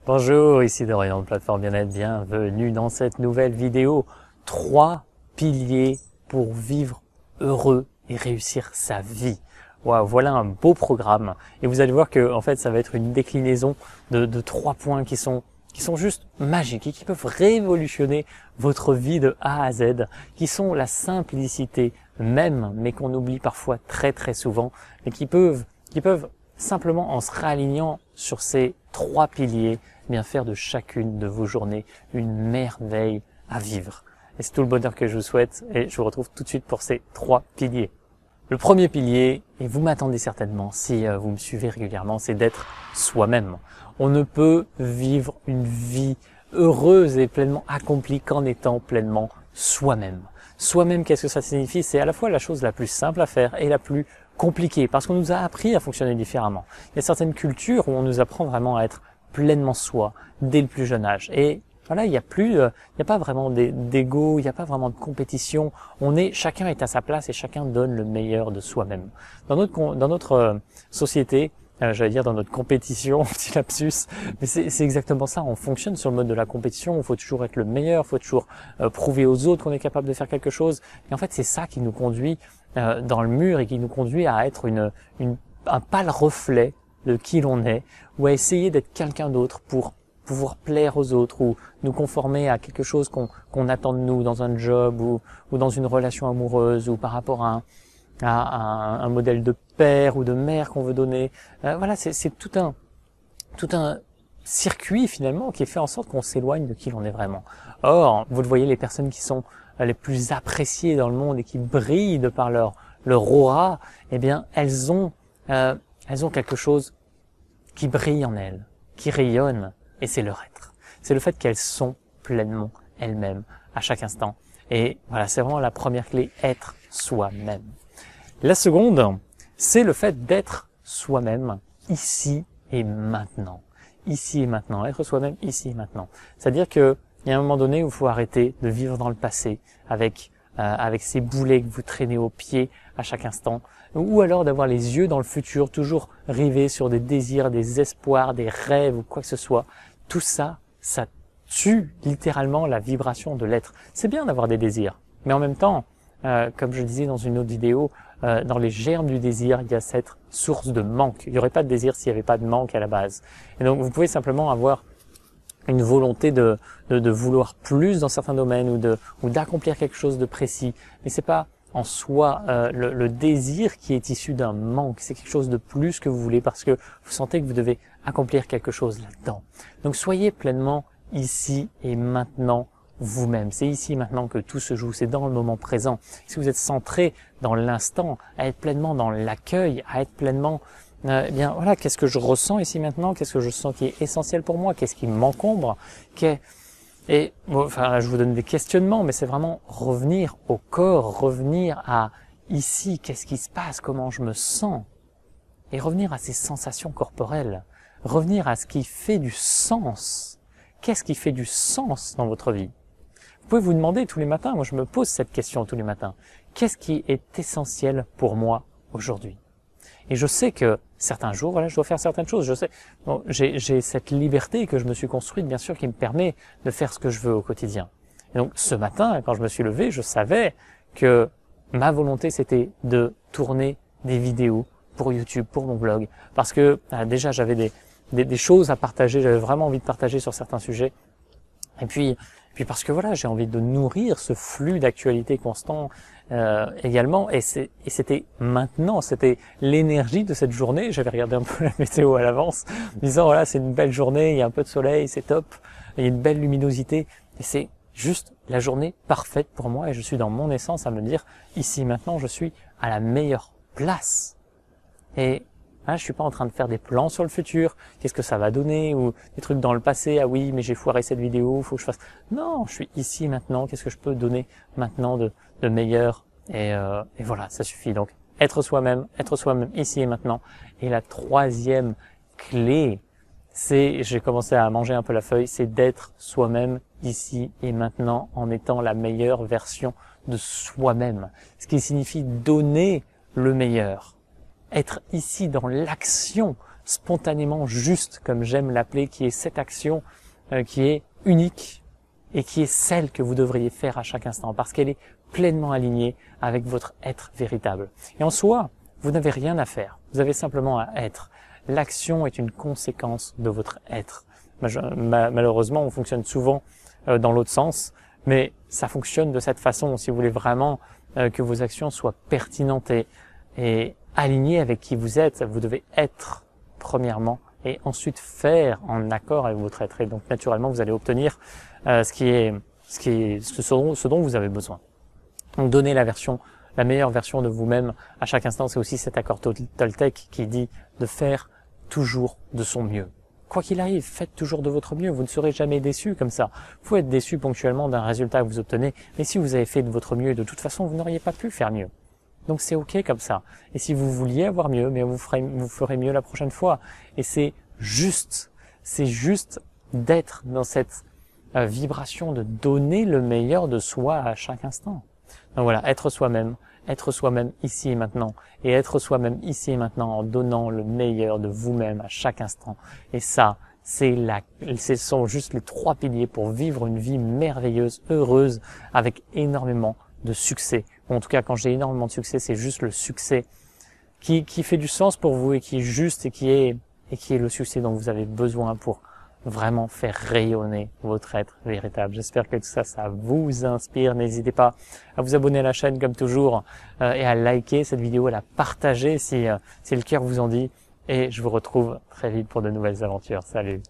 Bonjour, ici Dorian de Plateforme Bien-être, bienvenue dans cette nouvelle vidéo. 3 piliers pour vivre heureux et réussir sa vie. Wow, voilà un beau programme. Et vous allez voir que en fait ça va être une déclinaison de 3 points qui sont juste magiques et qui peuvent révolutionner votre vie de A à Z, qui sont la simplicité même, mais qu'on oublie parfois très souvent, mais qui peuvent simplement en se réalignant sur ces 3 piliers, bien faire de chacune de vos journées une merveille à vivre. Et c'est tout le bonheur que je vous souhaite et je vous retrouve tout de suite pour ces 3 piliers. Le premier pilier, et vous m'attendez certainement si vous me suivez régulièrement, c'est d'être soi-même. On ne peut vivre une vie heureuse et pleinement accomplie qu'en étant pleinement soi-même. Soi-même, qu'est-ce que ça signifie? C'est à la fois la chose la plus simple à faire et la plus compliquée, parce qu'on nous a appris à fonctionner différemment. Il y a certaines cultures où on nous apprend vraiment à être pleinement soi, dès le plus jeune âge. Et voilà, il n'y a pas vraiment d'ego, il n'y a pas vraiment de compétition. Chacun est à sa place et chacun donne le meilleur de soi-même. Dans notre société, j'allais dire dans notre compétition, petit lapsus, mais c'est exactement ça. On fonctionne sur le mode de la compétition. Il faut toujours être le meilleur, il faut toujours prouver aux autres qu'on est capable de faire quelque chose. Et en fait, c'est ça qui nous conduit dans le mur et qui nous conduit à être un pâle reflet de qui l'on est, ou à essayer d'être quelqu'un d'autre pour pouvoir plaire aux autres ou nous conformer à quelque chose qu'on attend de nous dans un job ou dans une relation amoureuse ou par rapport à un modèle de père ou de mère qu'on veut donner. Voilà, c'est tout un circuit finalement qui fait en sorte qu'on s'éloigne de qui l'on est vraiment. Or, vous le voyez, les personnes qui sont les plus appréciées dans le monde et qui brillent de par leur aura, eh bien, elles ont quelque chose qui brille en elles, qui rayonne, et c'est leur être. C'est le fait qu'elles sont pleinement elles-mêmes à chaque instant. Et voilà, c'est vraiment la première clé, être soi-même. La seconde, c'est le fait d'être soi-même ici et maintenant. Ici et maintenant, être soi-même ici et maintenant. C'est-à-dire que il y a un moment donné où il faut arrêter de vivre dans le passé avec ces boulets que vous traînez aux pieds à chaque instant, ou alors d'avoir les yeux dans le futur, toujours rivés sur des désirs, des espoirs, des rêves ou quoi que ce soit. Tout ça, ça tue littéralement la vibration de l'être. C'est bien d'avoir des désirs, mais en même temps, comme je disais dans une autre vidéo, dans les germes du désir, il y a cette source de manque. Il n'y aurait pas de désir s'il n'y avait pas de manque à la base. Et donc vous pouvez simplement avoir une volonté de vouloir plus dans certains domaines ou d'accomplir quelque chose de précis, mais c'est pas en soi le désir qui est issu d'un manque, c'est quelque chose de plus que vous voulez parce que vous sentez que vous devez accomplir quelque chose là-dedans. Donc soyez pleinement ici et maintenant vous-même. C'est ici et maintenant que tout se joue, c'est dans le moment présent. Si vous êtes centré dans l'instant, à être pleinement dans l'accueil, à être pleinement eh bien voilà, qu'est-ce que je ressens ici maintenant, qu'est-ce que je sens qui est essentiel pour moi, qu'est-ce qui m'encombre, et bon, enfin je vous donne des questionnements, mais c'est vraiment revenir au corps, revenir à ici, qu'est-ce qui se passe, comment je me sens, et revenir à ces sensations corporelles, revenir à ce qui fait du sens. Qu'est-ce qui fait du sens dans votre vie? Vous pouvez vous demander tous les matins, moi je me pose cette question tous les matins, qu'est-ce qui est essentiel pour moi aujourd'hui? Et je sais que certains jours, voilà, je dois faire certaines choses. Je sais, bon, j'ai cette liberté que je me suis construite, bien sûr, qui me permet de faire ce que je veux au quotidien. Et donc, ce matin, quand je me suis levé, je savais que ma volonté, c'était de tourner des vidéos pour YouTube, pour mon blog, parce que déjà, j'avais des choses à partager. J'avais vraiment envie de partager sur certains sujets. Et puis parce que voilà, j'ai envie de nourrir ce flux d'actualité constant également. Et c'était maintenant, c'était l'énergie de cette journée. J'avais regardé un peu la météo à l'avance, disant voilà, c'est une belle journée, il y a un peu de soleil, c'est top, il y a une belle luminosité. Et c'est juste la journée parfaite pour moi. Et je suis dans mon essence à me dire ici maintenant, je suis à la meilleure place. Et je suis pas en train de faire des plans sur le futur, qu'est-ce que ça va donner, ou des trucs dans le passé, ah oui, mais j'ai foiré cette vidéo, faut que je fasse... Non, je suis ici maintenant, qu'est-ce que je peux donner maintenant de meilleur, et voilà, ça suffit. Donc, être soi-même ici et maintenant. Et la troisième clé, j'ai commencé à manger un peu la feuille, c'est d'être soi-même ici et maintenant en étant la meilleure version de soi-même. Ce qui signifie donner le meilleur. Être ici dans l'action spontanément juste, comme j'aime l'appeler, qui est cette action qui est unique et qui est celle que vous devriez faire à chaque instant, parce qu'elle est pleinement alignée avec votre être véritable. Et en soi, vous n'avez rien à faire, vous avez simplement à être. L'action est une conséquence de votre être. Malheureusement, on fonctionne souvent dans l'autre sens, mais ça fonctionne de cette façon. Si vous voulez vraiment que vos actions soient pertinentes et alignées avec qui vous êtes, vous devez être premièrement et ensuite faire en accord avec votre être. Et donc naturellement, vous allez obtenir ce dont vous avez besoin. Donc donner la meilleure version de vous-même à chaque instant, c'est aussi cet accord Toltec qui dit de faire toujours de son mieux. Quoi qu'il arrive, faites toujours de votre mieux, vous ne serez jamais déçu comme ça. Vous pouvez être déçu ponctuellement d'un résultat que vous obtenez, mais si vous avez fait de votre mieux, de toute façon, vous n'auriez pas pu faire mieux. Donc c'est ok comme ça. Et si vous vouliez avoir mieux, mais vous ferez mieux la prochaine fois. Et c'est juste d'être dans cette vibration de donner le meilleur de soi à chaque instant. Donc voilà, être soi-même ici et maintenant, et être soi-même ici et maintenant en donnant le meilleur de vous-même à chaque instant. Et ça, ce sont juste les 3 piliers pour vivre une vie merveilleuse, heureuse, avec énormément de succès. Ou en tout cas, quand j'ai énormément de succès, c'est juste le succès qui fait du sens pour vous et qui est juste et qui est le succès dont vous avez besoin pour vraiment faire rayonner votre être véritable. J'espère que tout ça, ça vous inspire. N'hésitez pas à vous abonner à la chaîne comme toujours et à liker cette vidéo, à la partager si le cœur vous en dit. Et je vous retrouve très vite pour de nouvelles aventures. Salut!